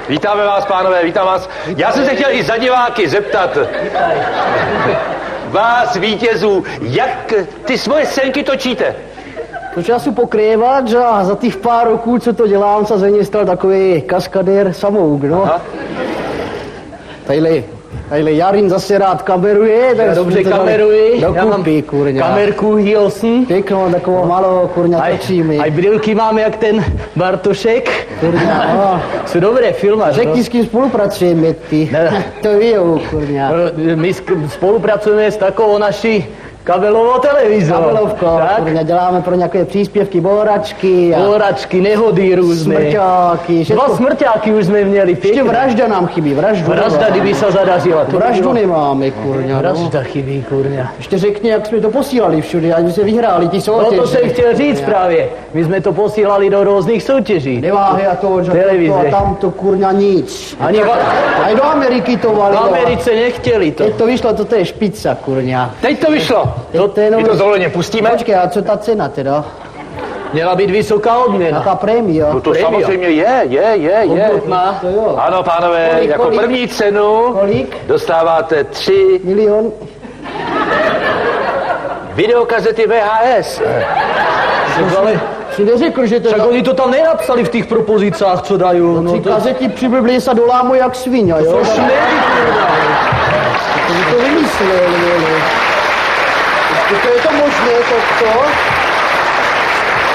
Vítáme vás, pánové, vítám vás. Já jsem se chtěl i za diváky zeptat vás, vítězů, jak ty svoje scénky točíte? To času pokrývat, že za těch pár roků, co to dělám, se ze mě stal takový kaskadér samouk, no. Aha. Tadyhle Jarin zase rád kameruje, tak dobře kameruji. Dokupy, kurňa. Kamerku Hilson. Pěknou, takovou malou, kurňa, točíme. A brýlky mám jak ten Bartošek. Kurňa, no. Jsou dobré filmař. Řekni, s kým spolupracujeme, ty. To víjou, kurňa. My spolupracujeme s takovou naší kabelovou televizí. Kabelovko, kurňa, děláme pro nějaké příspěvky, boračky. Boračky, nehody různé. Smrťáky. Dva smrťáky už jsme měli. Ještě vražda nám chybí, Vražda, kdyby se zadařila. Vraždu nemáme, kurňa. Vražda chybí, kurňa. Ještě řekni, jak jsme to posílali všude, ať jsme vyhráli ty soutěže. No to jsem chtěl říct právě. My jsme to posílali do různých soutěží. Neváhy a to, že televize. To a tam to kurňa nic. Ani a do Ameriky to valilo. V Americe nechtěli to. Teď to vyšlo, to je špica, kurňa. Teď to vyšlo. My to zvoleně pustíme? Počkej, a co ta cena teda? Měla být vysoká odměna. Jaká prémie? No to samozřejmě je. To jo. Ano, pánové, jako první cenu Kolik? dostáváte 3 Milion? videokazety VHS. Ale Si neřekl, že to... však oni to tam nenapsali v těch propozicách, co dají. No, ty kazeti přiblbli se do lámu jak svině, jo? To šmedy, kurva. To vymysleli, to je to možné, to?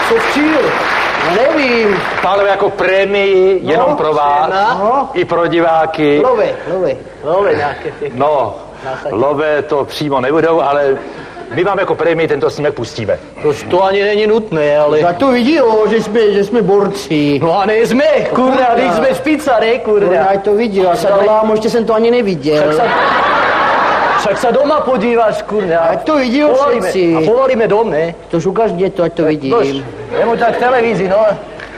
Co včil? No nevím. Pánové, jako prémii jenom pro vás, i pro diváky. Love nějaké pěkné. No, love to přímo nebudou, ale my vám jako prémii tento snímek pustíme. To ani není nutné, ale... Tak to vidí, jo, že jsme borci. No a nejsme, kurňa, když jsme špicary, kurňa. Ať to vidí, a se dolám, ještě jsem to ani neviděl. Však se doma podíváš, kurňa. Ať to vidí všetci. A povolíme dom, ne? Tož ukaž mě to, ať to vidím. Nemu tak televizi, no.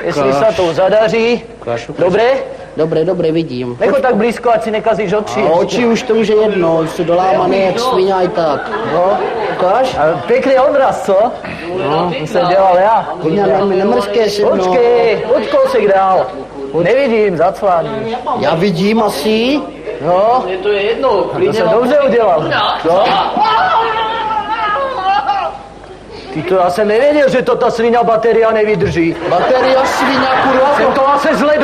Jestli se to zadaří. Dobré? Dobré, vidím. Nechoď tak blízko, ať si nekazíš oči. A oči už to už je jedno, už jsou dolámané jak svině i tak. No, ukáž? A pěkný odraz, co? No, to jsem dělal já. Kurňa, nemrzké se mnou. Počkej, pojď kousek dál. Nevidím, zacvání. Já vidím asi. No, je to jedno. To jsem dobře udělal. No. Ty to já jsem nevěděl, že to ta svině bateria nevydrží. Bateria svině, kurva. Jsem to asi zle